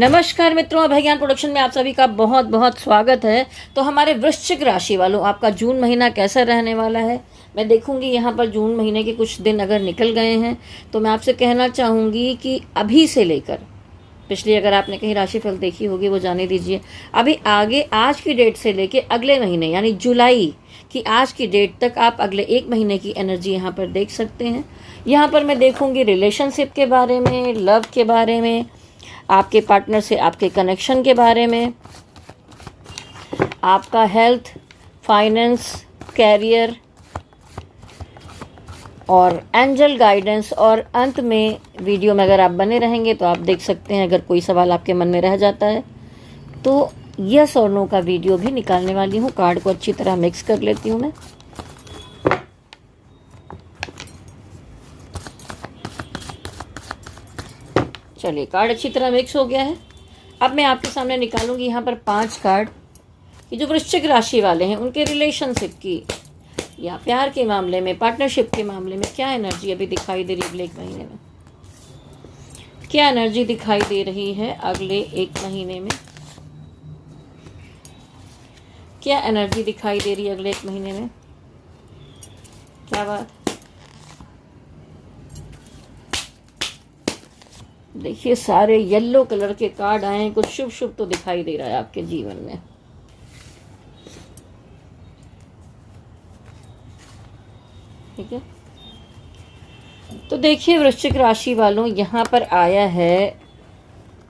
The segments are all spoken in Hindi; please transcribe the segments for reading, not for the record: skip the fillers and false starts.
नमस्कार मित्रों, अभय ज्ञान प्रोडक्शन में आप सभी का बहुत बहुत स्वागत है। तो हमारे वृश्चिक राशि वालों, आपका जून महीना कैसा रहने वाला है मैं देखूंगी। यहाँ पर जून महीने के कुछ दिन अगर निकल गए हैं तो मैं आपसे कहना चाहूँगी कि अभी से लेकर पिछली, अगर आपने कहीं राशिफल देखी होगी वो जाने दीजिए, अभी आगे आज की डेट से लेके अगले महीने यानी जुलाई की आज की डेट तक आप अगले एक महीने की एनर्जी यहाँ पर देख सकते हैं। यहाँ पर मैं देखूंगी रिलेशनशिप के बारे में, लव के बारे में, आपके पार्टनर से आपके कनेक्शन के बारे में, आपका हेल्थ, फाइनेंस, कैरियर और एंजल गाइडेंस। और अंत में वीडियो में अगर आप बने रहेंगे तो आप देख सकते हैं, अगर कोई सवाल आपके मन में रह जाता है तो यस और नो का वीडियो भी निकालने वाली हूँ। कार्ड को अच्छी तरह मिक्स कर लेती हूँ मैं। चलिए, कार्ड अच्छी तरह मिक्स हो गया है। अब मैं आपके सामने निकालूंगी यहाँ पर 5 कार्ड कि जो वृश्चिक राशि वाले हैं उनके रिलेशनशिप की या प्यार के मामले में, पार्टनरशिप के मामले में क्या एनर्जी अभी दिखाई दे रही है अगले एक महीने में, क्या एनर्जी दिखाई दे रही है अगले एक महीने में, क्या एनर्जी दिखाई दे रही है अगले एक महीने में। क्या बात, देखिए सारे येलो कलर के कार्ड आए हैं। कुछ शुभ शुभ तो दिखाई दे रहा है आपके जीवन में। ठीक है, तो देखिए वृश्चिक राशि वालों, यहाँ पर आया है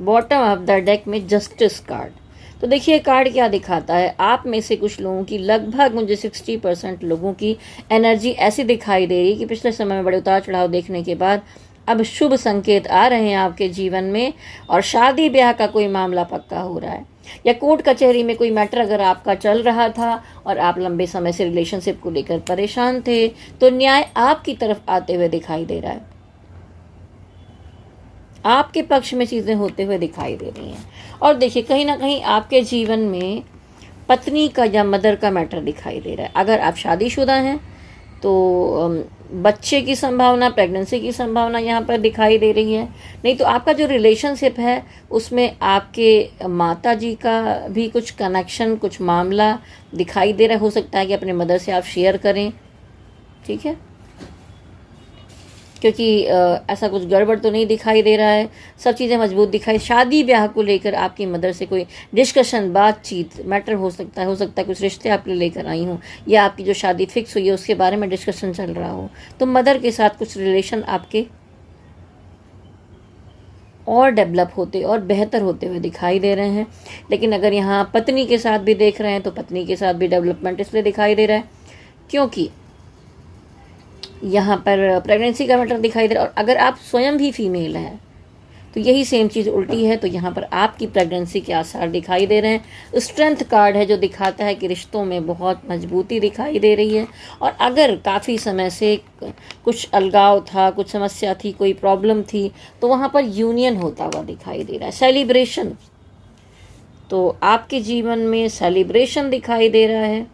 बॉटम ऑफ द डेक में जस्टिस कार्ड। तो देखिए कार्ड क्या दिखाता है, आप में से कुछ लोगों की, लगभग मुझे 60% लोगों की एनर्जी ऐसी दिखाई दे रही है कि पिछले समय में बड़े उतार चढ़ाव देखने के बाद अब शुभ संकेत आ रहे हैं आपके जीवन में और शादी ब्याह का कोई मामला पक्का हो रहा है, या कोर्ट कचहरी में कोई मैटर अगर आपका चल रहा था और आप लंबे समय से रिलेशनशिप को लेकर परेशान थे तो न्याय आपकी तरफ आते हुए दिखाई दे रहा है, आपके पक्ष में चीज़ें होते हुए दिखाई दे रही हैं। और देखिए कहीं ना कहीं आपके जीवन में पत्नी का या मदर का मैटर दिखाई दे रहा है। अगर आप शादीशुदा हैं तो बच्चे की संभावना, प्रेगनेंसी की संभावना यहाँ पर दिखाई दे रही है। नहीं तो आपका जो रिलेशनशिप है उसमें आपके माता जी का भी कुछ कनेक्शन, कुछ मामला दिखाई दे रहा है। हो सकता है कि अपने मदर से आप शेयर करें, ठीक है, क्योंकि ऐसा कुछ गड़बड़ तो नहीं दिखाई दे रहा है, सब चीज़ें मजबूत दिखाई। शादी ब्याह को लेकर आपकी मदर से कोई डिस्कशन, बातचीत, मैटर हो सकता है कुछ रिश्ते आपके लेकर आई हूँ, या आपकी जो शादी फिक्स हुई है उसके बारे में डिस्कशन चल रहा हो, तो मदर के साथ कुछ रिलेशन आपके और डेवलप होते और बेहतर होते हुए दिखाई दे रहे हैं। लेकिन अगर यहाँ पत्नी के साथ भी देख रहे हैं तो पत्नी के साथ भी डेवलपमेंट इसलिए दिखाई दे रहा है क्योंकि यहाँ पर प्रेगनेंसी का मैटर दिखाई दे रहा है। और अगर आप स्वयं भी फीमेल हैं तो यही सेम चीज़ उल्टी है, तो यहाँ पर आपकी प्रेगनेंसी के आसार दिखाई दे रहे हैं। स्ट्रेंथ कार्ड है जो दिखाता है कि रिश्तों में बहुत मजबूती दिखाई दे रही है। और अगर काफ़ी समय से कुछ अलगाव था, कुछ समस्या थी, कोई प्रॉब्लम थी, तो वहाँ पर यूनियन होता हुआ दिखाई दे रहा है। सेलिब्रेशन, तो आपके जीवन में सेलिब्रेशन दिखाई दे रहा है,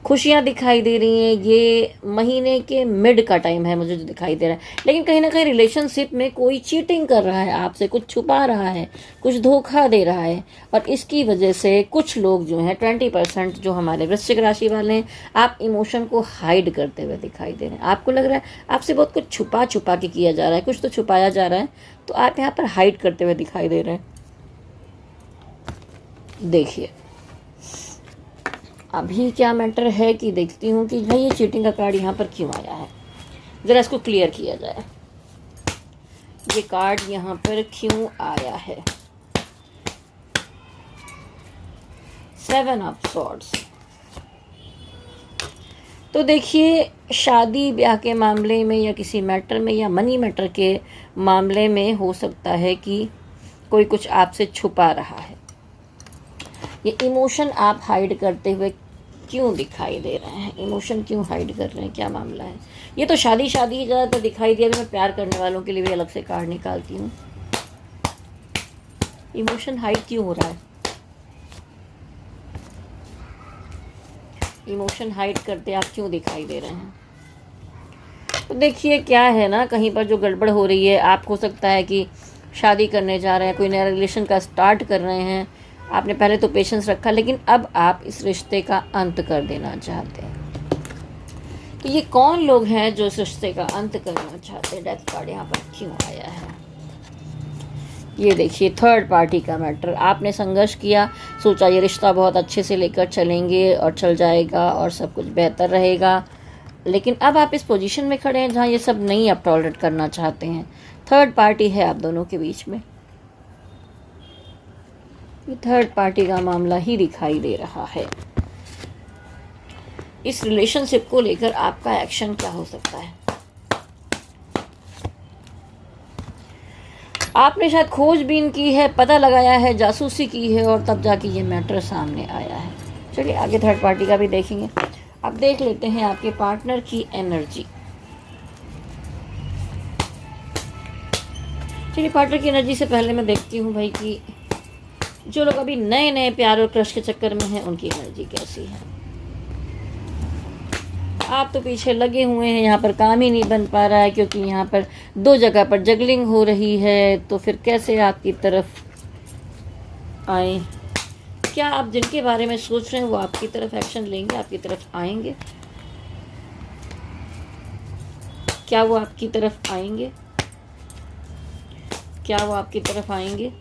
खुशियाँ दिखाई दे रही हैं। ये महीने के मिड का टाइम है मुझे जो दिखाई दे रहा है। लेकिन कहीं ना कहीं रिलेशनशिप में कोई चीटिंग कर रहा है आपसे, कुछ छुपा रहा है, कुछ धोखा दे रहा है, और इसकी वजह से कुछ लोग जो हैं 20% जो हमारे वृश्चिक राशि वाले हैं, आप इमोशन को हाइड करते हुए दिखाई दे रहे हैं। आपको लग रहा है आपसे बहुत कुछ छुपा छुपा के किया जा रहा है, कुछ तो छुपाया जा रहा है, तो आप यहाँ पर हाइड करते हुए दिखाई दे रहे हैं। देखिए अभी क्या मैटर है कि देखती हूँ कि भाई ये चीटिंग का कार्ड यहाँ पर क्यों आया है, ज़रा इसको क्लियर किया जाए। ये कार्ड यहाँ पर क्यों आया है? 7 ऑफ सॉर्ड्स। तो देखिए शादी ब्याह के मामले में या किसी मैटर में या मनी मैटर के मामले में हो सकता है कि कोई कुछ आपसे छुपा रहा है। ये इमोशन आप हाइड करते हुए क्यों दिखाई दे रहे हैं? इमोशन क्यों हाइड कर रहे हैं, क्या मामला है? ये तो शादी ही ज़्यादातर दिखाई दिया। मैं प्यार करने वालों के लिए भी अलग से कार्ड निकालती हूँ। इमोशन हाइड क्यों हो रहा है? इमोशन हाइड करते आप क्यों दिखाई दे रहे हैं? तो देखिए क्या है ना, कहीं पर जो गड़बड़ हो रही है, आप हो सकता है कि शादी करने जा रहे हैं, कोई नया रिलेशन का स्टार्ट कर रहे हैं, आपने पहले तो पेशेंस रखा, लेकिन अब आप इस रिश्ते का अंत कर देना चाहते हैं। तो ये कौन लोग हैं जो इस रिश्ते का अंत करना चाहते हैं? डेथ कार्ड यहाँ पर क्यों आया है? ये देखिए, थर्ड पार्टी का मैटर। आपने संघर्ष किया, सोचा ये रिश्ता बहुत अच्छे से लेकर चलेंगे और चल जाएगा और सब कुछ बेहतर रहेगा, लेकिन अब आप इस पोजीशन में खड़े हैं जहाँ ये सब नहीं आप टॉलरेट करना चाहते हैं। थर्ड पार्टी है आप दोनों के बीच में, ये थर्ड पार्टी का मामला ही दिखाई दे रहा है। इस रिलेशनशिप को लेकर आपका एक्शन क्या हो सकता है? आपने शायद खोजबीन की है, पता लगाया है, जासूसी की है और तब जाके ये मैटर सामने आया है। चलिए आगे थर्ड पार्टी का भी देखेंगे। अब देख लेते हैं आपके पार्टनर की एनर्जी। चलिए पार्टनर की एनर्जी से पहले मैं देखती हूँ भाई कि जो लोग अभी नए नए प्यार और क्रश के चक्कर में हैं उनकी एनर्जी कैसी है। आप तो पीछे लगे हुए हैं, यहाँ पर काम ही नहीं बन पा रहा है क्योंकि यहाँ पर 2 जगह पर जगलिंग हो रही है, तो फिर कैसे आपकी तरफ आए? क्या आप जिनके बारे में सोच रहे हैं वो आपकी तरफ एक्शन लेंगे, आपकी तरफ आएंगे? क्या वो आपकी तरफ आएंगे? क्या वो आपकी तरफ आएंगे?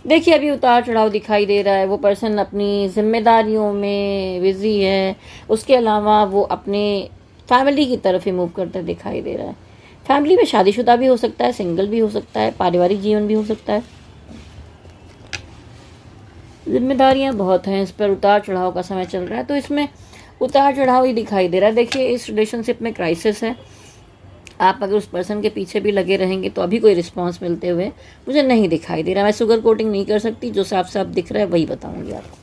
देखिए अभी उतार चढ़ाव दिखाई दे रहा है। वो पर्सन अपनी जिम्मेदारियों में बिजी है, उसके अलावा वो अपने फैमिली की तरफ ही मूव करते दिखाई दे रहा है। फैमिली में शादीशुदा भी हो सकता है, सिंगल भी हो सकता है, पारिवारिक जीवन भी हो सकता है। जिम्मेदारियां बहुत हैं, इस पर उतार चढ़ाव का समय चल रहा है, तो इसमें उतार चढ़ाव ही दिखाई दे रहा है। देखिए इस रिलेशनशिप में क्राइसिस है। आप अगर उस पर्सन के पीछे भी लगे रहेंगे तो अभी कोई रिस्पांस मिलते हुए मुझे नहीं दिखाई दे रहा। मैं शुगर कोटिंग नहीं कर सकती, जो साफ साफ दिख रहा है वही बताऊंगी आपको।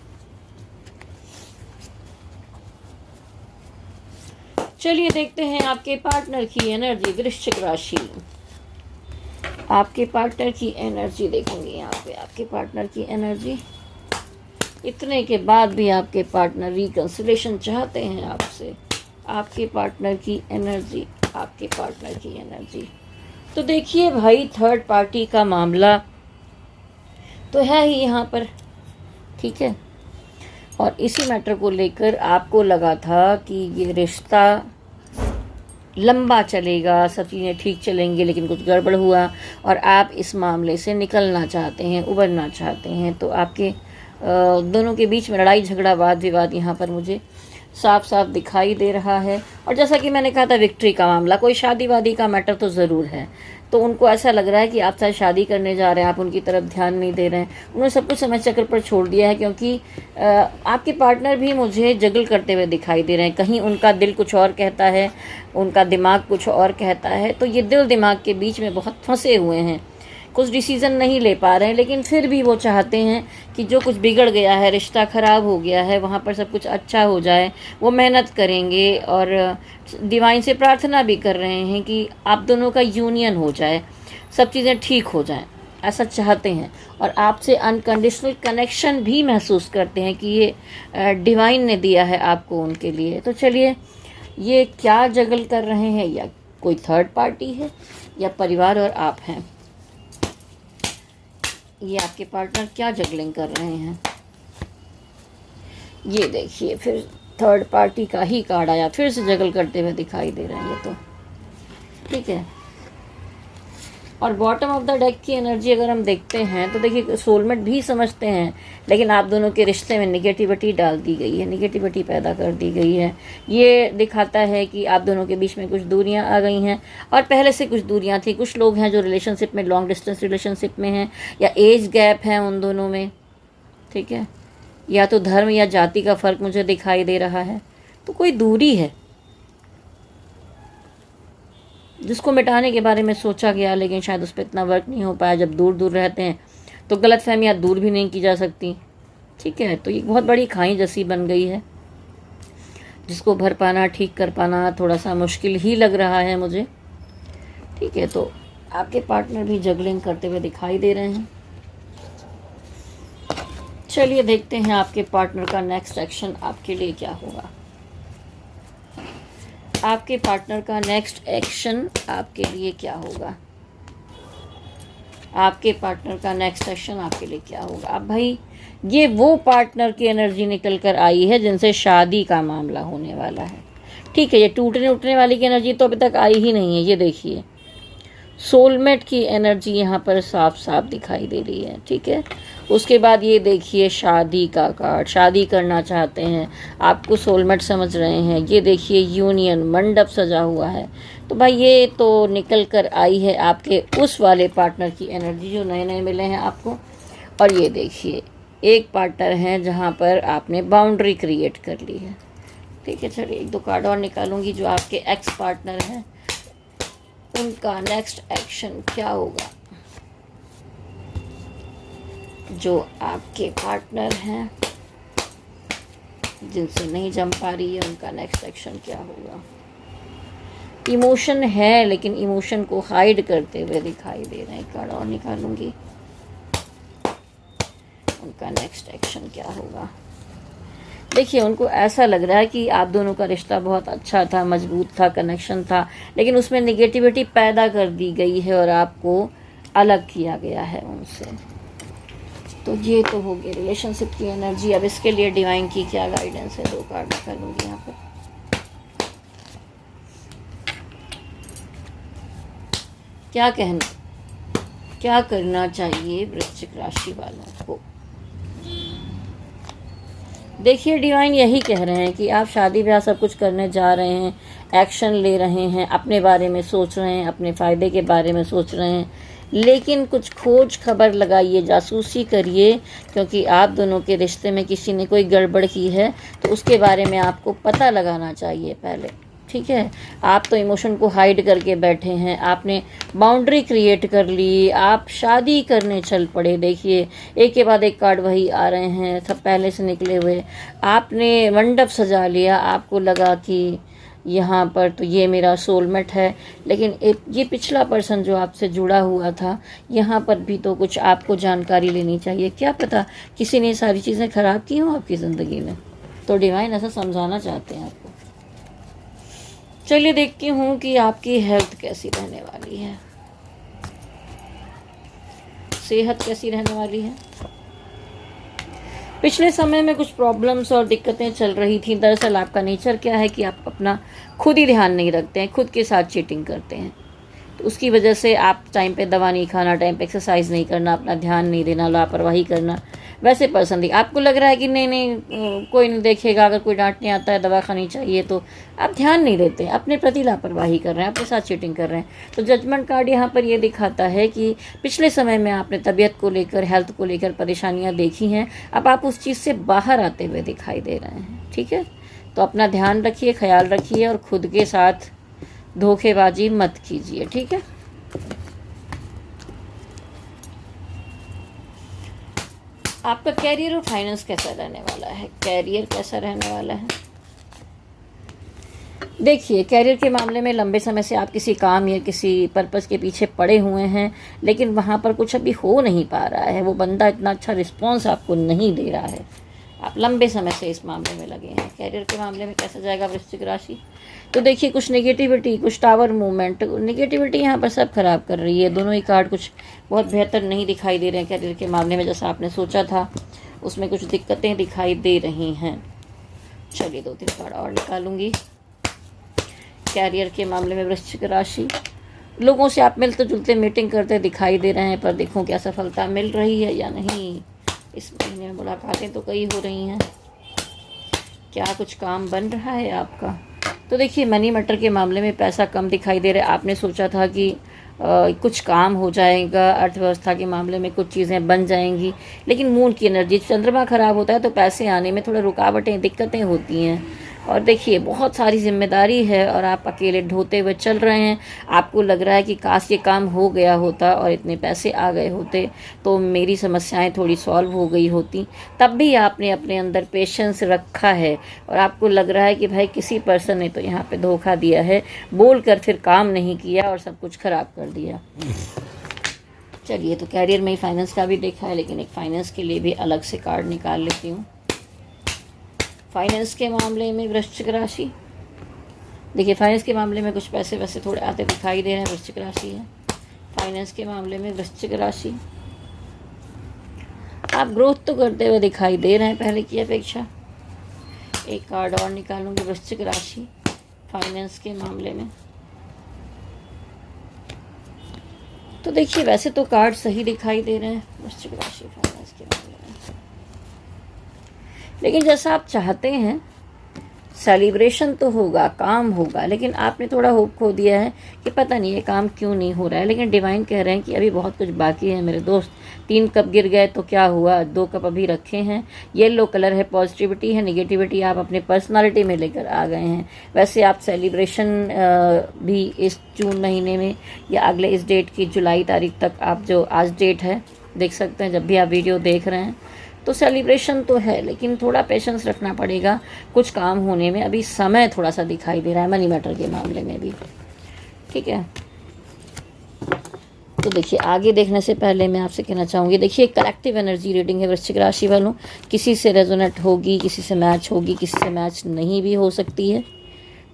चलिए देखते हैं आपके पार्टनर की एनर्जी। वृश्चिक राशि, आपके पार्टनर की एनर्जी देखेंगे यहाँ पे। आपके पार्टनर की एनर्जी, इतने के बाद भी आपके पार्टनर रिकंसिलेशन चाहते हैं आपसे। आपके पार्टनर की एनर्जी, आपके पार्टनर की एनर्जी। तो देखिए भाई, थर्ड पार्टी का मामला तो है ही यहाँ पर, ठीक है। और इसी मैटर को लेकर आपको लगा था कि ये रिश्ता लंबा चलेगा, सब चीज़ें ठीक चलेंगी, लेकिन कुछ गड़बड़ हुआ और आप इस मामले से निकलना चाहते हैं, उबरना चाहते हैं। तो आपके दोनों के बीच में लड़ाई झगड़ा वाद विवाद यहाँ पर मुझे साफ साफ दिखाई दे रहा है। और जैसा कि मैंने कहा था, विक्ट्री का मामला, कोई शादी वादी का मैटर तो ज़रूर है। तो उनको ऐसा लग रहा है कि आप चाहे शादी करने जा रहे हैं, आप उनकी तरफ ध्यान नहीं दे रहे हैं, उन्होंने सब कुछ समय चक्र पर छोड़ दिया है। क्योंकि आपके पार्टनर भी मुझे जगल करते हुए दिखाई दे रहे हैं। कहीं उनका दिल कुछ और कहता है, उनका दिमाग कुछ और कहता है। तो ये दिल दिमाग के बीच में बहुत फंसे हुए हैं, कुछ डिसीज़न नहीं ले पा रहे हैं। लेकिन फिर भी वो चाहते हैं कि जो कुछ बिगड़ गया है, रिश्ता ख़राब हो गया है, वहाँ पर सब कुछ अच्छा हो जाए। वो मेहनत करेंगे और डिवाइन से प्रार्थना भी कर रहे हैं कि आप दोनों का यूनियन हो जाए, सब चीज़ें ठीक हो जाएं, ऐसा चाहते हैं। और आपसे अनकंडीशनल कनेक्शन भी महसूस करते हैं कि ये डिवाइन ने दिया है आपको उनके लिए। तो चलिए, ये क्या जगल कर रहे हैं, या कोई थर्ड पार्टी है या परिवार और आप हैं? ये आपके पार्टनर क्या जगलिंग कर रहे हैं? ये देखिए, फिर थर्ड पार्टी का ही कार्ड आया, फिर से जगल करते हुए दिखाई दे रहे हैं ये तो, ठीक है। और बॉटम ऑफ द डेक की एनर्जी अगर हम देखते हैं तो देखिए, सोलमेट भी समझते हैं, लेकिन आप दोनों के रिश्ते में निगेटिविटी डाल दी गई है, निगेटिविटी पैदा कर दी गई है। ये दिखाता है कि आप दोनों के बीच में कुछ दूरियां आ गई हैं, और पहले से कुछ दूरियां थी। कुछ लोग हैं जो रिलेशनशिप में, लॉन्ग डिस्टेंस रिलेशनशिप में हैं, या एज गैप है उन दोनों में, ठीक है, या तो धर्म या जाति का फ़र्क मुझे दिखाई दे रहा है। तो कोई दूरी है जिसको मिटाने के बारे में सोचा गया, लेकिन शायद उस पर इतना वर्क नहीं हो पाया। जब दूर दूर रहते हैं तो गलतफहमियां दूर भी नहीं की जा सकती, ठीक है। तो ये बहुत बड़ी खाई जैसी बन गई है, जिसको भर पाना, ठीक कर पाना थोड़ा सा मुश्किल ही लग रहा है मुझे, ठीक है। तो आपके पार्टनर भी जगलिंग करते हुए दिखाई दे रहे हैं। चलिए देखते हैं आपके पार्टनर का नेक्स्ट एक्शन आपके लिए क्या होगा। आपके पार्टनर का नेक्स्ट एक्शन आपके लिए क्या होगा? आपके पार्टनर का नेक्स्ट एक्शन आपके लिए क्या होगा। अब भाई ये वो पार्टनर की एनर्जी निकल कर आई है जिनसे शादी का मामला होने वाला है। ठीक है, ये टूटने उठने वाली की एनर्जी तो अभी तक आई ही नहीं है। ये देखिए सोलमेट की एनर्जी यहाँ पर साफ साफ दिखाई दे रही है। ठीक है, उसके बाद ये देखिए शादी का कार्ड, शादी करना चाहते हैं, आपको सोलमेट समझ रहे हैं। ये देखिए यूनियन, मंडप सजा हुआ है। तो भाई ये तो निकल कर आई है आपके उस वाले पार्टनर की एनर्जी जो नए नए मिले हैं आपको। और ये देखिए एक पार्टनर है जहाँ पर आपने बाउंड्री क्रिएट कर ली है। ठीक है, चलिए एक दो कार्ड और निकालूंगी। जो आपके एक्स पार्टनर हैं उनका नेक्स्ट एक्शन क्या होगा। जो आपके पार्टनर हैं जिनसे नहीं जम पा रही है उनका नेक्स्ट एक्शन क्या होगा। इमोशन है लेकिन इमोशन को हाइड करते हुए दिखाई दे रहे हैं। कार्ड और निकालूंगी, उनका नेक्स्ट एक्शन क्या होगा। देखिए उनको ऐसा लग रहा है कि आप दोनों का रिश्ता बहुत अच्छा था, मजबूत था, कनेक्शन था, लेकिन उसमें नेगेटिविटी पैदा कर दी गई है और आपको अलग किया गया है उनसे। तो ये तो हो गई रिलेशनशिप की एनर्जी। अब इसके लिए डिवाइन की क्या गाइडेंस है, दो कार्ड निकालूंगी यहाँ पर। क्या कहना, क्या करना चाहिए वृश्चिक राशि वालों को। देखिए डिवाइन यही कह रहे हैं कि आप शादी ब्याह सब कुछ करने जा रहे हैं, एक्शन ले रहे हैं, अपने बारे में सोच रहे हैं, अपने फ़ायदे के बारे में सोच रहे हैं, लेकिन कुछ खोज खबर लगाइए, जासूसी करिए, क्योंकि आप दोनों के रिश्ते में किसी ने कोई गड़बड़ की है तो उसके बारे में आपको पता लगाना चाहिए पहले। ठीक है, आप तो इमोशन को हाइड करके बैठे हैं, आपने बाउंड्री क्रिएट कर ली, आप शादी करने चल पड़े। देखिए एक के बाद एक कार्ड वही आ रहे हैं, सब पहले से निकले हुए। आपने मंडप सजा लिया, आपको लगा कि यहाँ पर तो ये मेरा सोलमेट है, लेकिन ये पिछला पर्सन जो आपसे जुड़ा हुआ था, यहाँ पर भी तो कुछ आपको जानकारी लेनी चाहिए। क्या पता किसी ने सारी चीज़ें ख़राब की हों आपकी ज़िंदगी में। तो डिवाइन ऐसा समझाना चाहते हैं आपको। चलिए देखती हूँ कि आपकी हेल्थ कैसी रहने वाली है, सेहत कैसी रहने वाली है। पिछले समय में कुछ प्रॉब्लम्स और दिक्कतें चल रही थी। दरअसल आपका नेचर क्या है कि आप अपना खुद ही ध्यान नहीं रखते हैं, खुद के साथ चीटिंग करते हैं। तो उसकी वजह से आप टाइम पे दवा नहीं खाना, टाइम पे एक्सरसाइज नहीं करना, अपना ध्यान नहीं देना, लापरवाही करना। वैसे पर्सन थी, आपको लग रहा है कि नहीं कोई नहीं देखेगा, अगर कोई डांटने आता है दवा खानी चाहिए, तो आप ध्यान नहीं देते, अपने प्रति लापरवाही कर रहे हैं, अपने साथ चीटिंग कर रहे हैं। तो जजमेंट कार्ड यहाँ पर ये दिखाता है कि पिछले समय में आपने तबीयत को लेकर, हेल्थ को लेकर परेशानियाँ देखी हैं, अब आप उस चीज़ से बाहर आते हुए दिखाई दे रहे हैं। ठीक है, तो अपना ध्यान रखिए, ख्याल रखिए और खुद के साथ धोखेबाजी मत कीजिए। ठीक है, आपका कैरियर और फाइनेंस कैसा रहने वाला है। कैरियर कैसा रहने वाला है। देखिए कैरियर के मामले में लंबे समय से आप किसी काम या किसी पर्पस के पीछे पड़े हुए हैं, लेकिन वहाँ पर कुछ अभी हो नहीं पा रहा है। वो बंदा इतना अच्छा रिस्पॉन्स आपको नहीं दे रहा है, आप लंबे समय से इस मामले में लगे हैं। कैरियर के मामले में कैसा जाएगा वृश्चिक राशि। तो देखिए कुछ नेगेटिविटी, कुछ टावर मूवमेंट, नेगेटिविटी यहाँ पर सब खराब कर रही है। दोनों ही कार्ड कुछ बहुत बेहतर नहीं दिखाई दे रहे हैं कैरियर के मामले में। जैसा आपने सोचा था उसमें कुछ दिक्कतें दिखाई दे रही हैं। चलिए 2-3 कार्ड और निकालूंगी। कैरियर के मामले में वृश्चिक राशि, लोगों से आप मिलते जुलते मीटिंग करते दिखाई दे रहे हैं, पर देखो क्या सफलता मिल रही है या नहीं। इस महीने में मुलाकातें तो कई हो रही हैं, क्या कुछ काम बन रहा है आपका। तो देखिए मनी मैटर के मामले में पैसा कम दिखाई दे रहा है। आपने सोचा था कि कुछ काम हो जाएगा, अर्थव्यवस्था के मामले में कुछ चीज़ें बन जाएंगी, लेकिन मून की एनर्जी, चंद्रमा खराब होता है तो पैसे आने में थोड़ा रुकावटें, दिक्कतें होती हैं। और देखिए बहुत सारी जिम्मेदारी है और आप अकेले ढोते हुए चल रहे हैं। आपको लग रहा है कि काश ये काम हो गया होता और इतने पैसे आ गए होते तो मेरी समस्याएं थोड़ी सॉल्व हो गई होती। तब भी आपने अपने अंदर पेशेंस रखा है और आपको लग रहा है कि भाई किसी पर्सन ने तो यहाँ पे धोखा दिया है, बोलकर फिर काम नहीं किया और सब कुछ खराब कर दिया। चलिए तो कैरियर में ही फाइनेंस का भी देखा है, लेकिन एक फाइनेंस के लिए भी अलग से कार्ड निकाल लेती हूँ। फाइनेंस के मामले में वृश्चिक राशि, देखिए फाइनेंस के मामले में कुछ पैसे वैसे थोड़े आते दिखाई दे रहे हैं। वृश्चिक राशि है, फाइनेंस के मामले में वृश्चिक राशि, आप ग्रोथ तो करते हुए दिखाई दे रहे हैं पहले की अपेक्षा। एक कार्ड और निकालूंगी वृश्चिक राशि फाइनेंस के मामले में। तो देखिए वैसे तो कार्ड सही दिखाई दे रहे हैं वृश्चिक राशि फाइनेंस के मामले में, लेकिन जैसा आप चाहते हैं सेलिब्रेशन तो होगा, काम होगा, लेकिन आपने थोड़ा होप खो दिया है कि पता नहीं ये काम क्यों नहीं हो रहा है। लेकिन डिवाइन कह रहे हैं कि अभी बहुत कुछ बाकी है मेरे दोस्त। 3 कप गिर गए तो क्या हुआ, 2 कप अभी रखे हैं। येलो कलर है, पॉजिटिविटी है, निगेटिविटी आप अपने पर्सनालिटी में लेकर आ गए हैं। वैसे आप सेलिब्रेशन भी इस जून महीने में या अगले इस डेट की जुलाई तारीख तक, आप जो आज डेट है देख सकते हैं जब भी आप वीडियो देख रहे हैं, तो सेलिब्रेशन तो है, लेकिन थोड़ा पेशेंस रखना पड़ेगा कुछ काम होने में। अभी समय थोड़ा सा दिखाई दे रहा है मनी मैटर के मामले में भी, ठीक है। तो देखिए आगे देखने से पहले मैं आपसे कहना चाहूँगी, देखिए कलेक्टिव एनर्जी रीडिंग है वृश्चिक राशि वालों। किसी से रेजोनेट होगी, किसी से मैच होगी, किसी से मैच नहीं भी हो सकती है,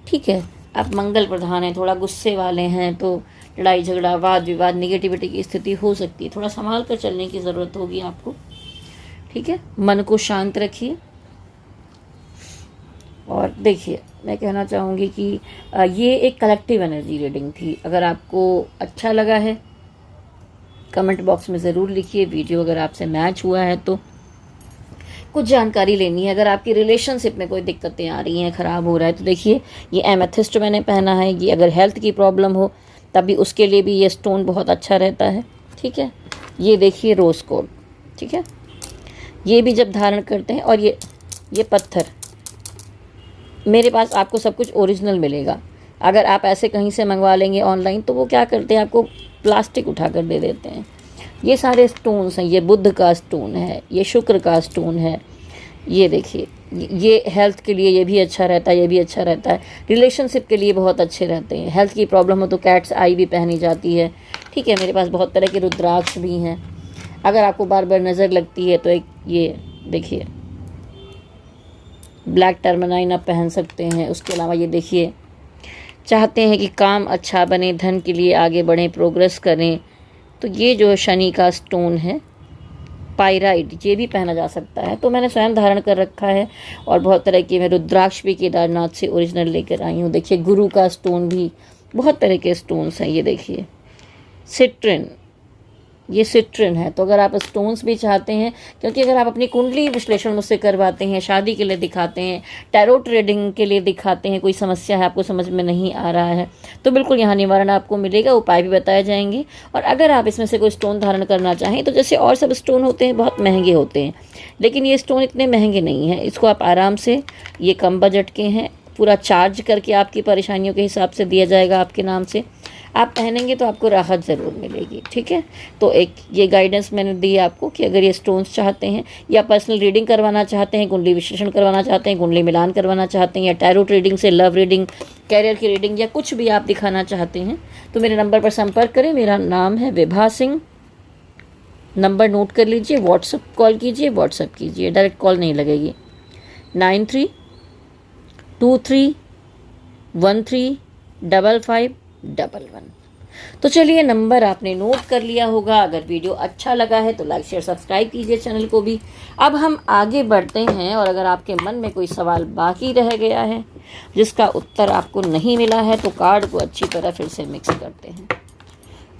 ठीक है। आप मंगल प्रधान हैं, थोड़ा गुस्से वाले हैं, तो लड़ाई झगड़ा वाद विवाद निगेटिविटी की स्थिति हो सकती है। थोड़ा संभाल कर चलने की ज़रूरत होगी आपको, ठीक है। मन को शांत रखिए। और देखिए मैं कहना चाहूँगी कि ये एक कलेक्टिव एनर्जी रीडिंग थी। अगर आपको अच्छा लगा है कमेंट बॉक्स में ज़रूर लिखिए। वीडियो अगर आपसे मैच हुआ है तो कुछ जानकारी लेनी है। अगर आपकी रिलेशनशिप में कोई दिक्कतें आ रही हैं, ख़राब हो रहा है, तो देखिए ये एमेथिस्ट मैंने पहना है। ये अगर हेल्थ की प्रॉब्लम हो तभी उसके लिए भी ये स्टोन बहुत अच्छा रहता है, ठीक है। ये देखिए रोज़ कोड, ठीक है। ये भी जब धारण करते हैं, और ये पत्थर मेरे पास आपको सब कुछ ओरिजिनल मिलेगा। अगर आप ऐसे कहीं से मंगवा लेंगे ऑनलाइन तो वो क्या करते हैं, आपको प्लास्टिक उठा कर दे देते हैं। ये सारे स्टोन्स हैं, ये बुध का स्टोन है, ये शुक्र का स्टोन है। ये देखिए ये हेल्थ के लिए ये भी अच्छा रहता है, ये भी अच्छा रहता है। रिलेशनशिप के लिए बहुत अच्छे रहते हैं। हेल्थ की प्रॉब्लम हो तो कैट्स आई भी पहनी जाती है, ठीक है। मेरे पास बहुत तरह के रुद्राक्ष भी हैं। अगर आपको बार बार नज़र लगती है तो एक ये देखिए ब्लैक टर्मनाइन आप पहन सकते हैं। उसके अलावा ये देखिए, चाहते हैं कि काम अच्छा बने, धन के लिए आगे बढ़ें, प्रोग्रेस करें, तो ये जो शनि का स्टोन है पाइराइट, ये भी पहना जा सकता है। तो मैंने स्वयं धारण कर रखा है। और बहुत तरह के मैं रुद्राक्ष भी केदारनाथ से ओरिजिनल लेकर आई हूँ। देखिए गुरु का स्टोन भी, बहुत तरह के स्टोन्स हैं। ये देखिए सिट्रिन, ये सिट्रिन है। तो अगर आप स्टोन्स भी चाहते हैं, क्योंकि अगर आप अपनी कुंडली विश्लेषण मुझसे करवाते हैं, शादी के लिए दिखाते हैं, टैरो ट्रेडिंग के लिए दिखाते हैं, कोई समस्या है आपको समझ में नहीं आ रहा है, तो बिल्कुल यहाँ निवारण आपको मिलेगा, उपाय भी बताए जाएंगे। और अगर आप इसमें से कोई स्टोन धारण करना चाहें तो जैसे और सब स्टोन होते हैं बहुत महंगे होते हैं, लेकिन ये स्टोन इतने महंगे नहीं हैं। इसको आप आराम से, ये कम बजट के हैं, पूरा चार्ज करके आपकी परेशानियों के हिसाब से दिया जाएगा आपके नाम से। आप पहनेंगे तो आपको राहत ज़रूर मिलेगी, ठीक है। तो एक ये गाइडेंस मैंने दी आपको कि अगर ये स्टोन्स चाहते हैं या पर्सनल रीडिंग करवाना चाहते हैं, कुंडली विश्लेषण करवाना चाहते हैं, कुंडली मिलान करवाना चाहते हैं, या टैरो रीडिंग से लव रीडिंग, कैरियर की रीडिंग, या कुछ भी आप दिखाना चाहते हैं, तो मेरे नंबर पर संपर्क करें। मेरा नाम है विभा सिंह। नंबर नोट कर लीजिए, व्हाट्सअप कॉल कीजिए, व्हाट्सअप कीजिए, डायरेक्ट कॉल नहीं लगेगी। 9323135511। तो चलिए नंबर आपने नोट कर लिया होगा। अगर वीडियो अच्छा लगा है तो लाइक शेयर सब्सक्राइब कीजिए चैनल को भी। अब हम आगे बढ़ते हैं, और अगर आपके मन में कोई सवाल बाकी रह गया है जिसका उत्तर आपको नहीं मिला है, तो कार्ड को अच्छी तरह फिर से मिक्स करते हैं।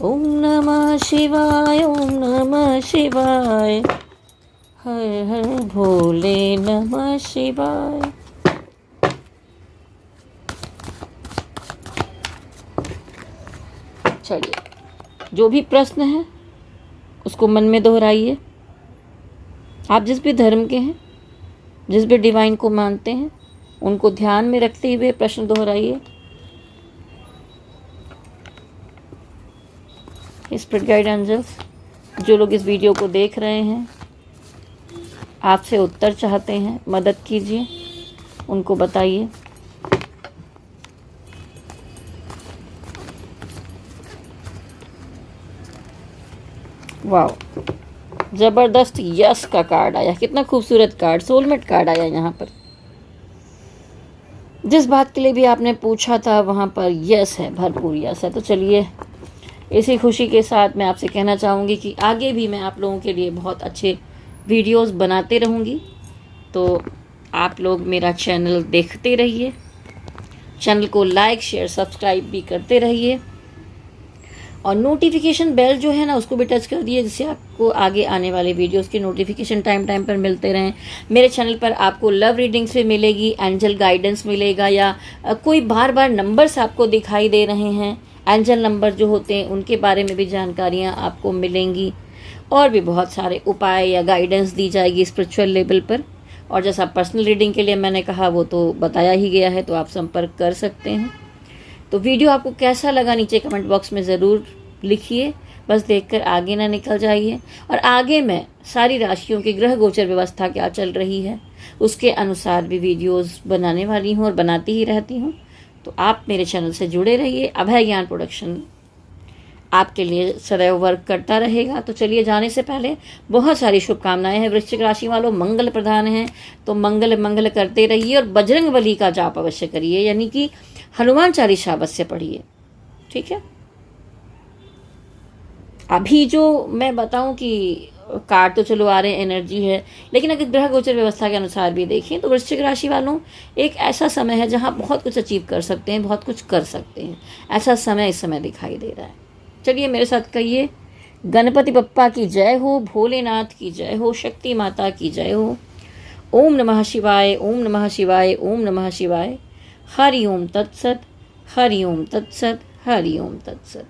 ओम नमः शिवाय, ओम नमः शिवाय, हर हर भोले नमः शिवाय। चलिए जो भी प्रश्न है उसको मन में दोहराइए। आप जिस भी धर्म के हैं, जिस भी डिवाइन को मानते हैं, उनको ध्यान में रखते हुए प्रश्न दोहराइए। स्पिरिट गाइड एंजल्स, जो लोग इस वीडियो को देख रहे हैं, आपसे उत्तर चाहते हैं, मदद कीजिए, उनको बताइए। वाह, जबरदस्त यस का कार्ड आया। कितना खूबसूरत कार्ड, सोलमेट कार्ड आया यहाँ पर। जिस बात के लिए भी आपने पूछा था वहाँ पर यस है, भरपूर यस है। तो चलिए इसी खुशी के साथ मैं आपसे कहना चाहूँगी कि आगे भी मैं आप लोगों के लिए बहुत अच्छे वीडियोस बनाते रहूँगी। तो आप लोग मेरा चैनल देखते रहिए, चैनल को लाइक शेयर सब्सक्राइब भी करते रहिए और नोटिफिकेशन बेल जो है ना उसको भी टच कर दिए, जिससे आपको आगे आने वाले वीडियोस की नोटिफिकेशन टाइम टाइम पर मिलते रहें। मेरे चैनल पर आपको लव रीडिंग्स भी मिलेगी, एंजल गाइडेंस मिलेगा, या कोई बार बार नंबर्स आपको दिखाई दे रहे हैं, एंजल नंबर जो होते हैं उनके बारे में भी जानकारियाँ आपको मिलेंगी, और भी बहुत सारे उपाय या गाइडेंस दी जाएगी स्पिरिचुअल लेवल पर। और जैसा पर्सनल रीडिंग के लिए मैंने कहा वो तो बताया ही गया है, तो आप संपर्क कर सकते हैं। तो वीडियो आपको कैसा लगा नीचे कमेंट बॉक्स में ज़रूर लिखिए, बस देखकर आगे ना निकल जाइए। और आगे मैं सारी राशियों की ग्रह गोचर व्यवस्था क्या चल रही है उसके अनुसार भी वीडियोस बनाने वाली हूँ और बनाती ही रहती हूँ। तो आप मेरे चैनल से जुड़े रहिए। अभय ज्ञान प्रोडक्शन आपके लिए सदैव वर्क करता रहेगा। तो चलिए, जाने से पहले बहुत सारी शुभकामनाएं हैं वृश्चिक राशि वालों। मंगल प्रधान है तो मंगल मंगल करते रहिए और बजरंग बली का जाप अवश्य करिए, यानी कि हनुमान चालीसा अवश्य पढ़िए। ठीक है, अभी जो मैं बताऊं कि कार्ड तो चलो आ रहे हैं, एनर्जी है, लेकिन अगर ग्रह गोचर व्यवस्था के अनुसार भी देखें तो वृश्चिक राशि वालों एक ऐसा समय है जहां बहुत कुछ अचीव कर सकते हैं, बहुत कुछ कर सकते हैं, ऐसा समय इस समय दिखाई दे रहा है। चलिए मेरे साथ कहिए, गणपति बप्पा की जय हो, भोलेनाथ की जय हो, शक्ति माता की जय हो। ओम नमः शिवाय, ओम नमः शिवाय, ओम नमः शिवाय। हरि ओम तत्सत, हरि ओम तत्सत, हरि ओम तत्सत।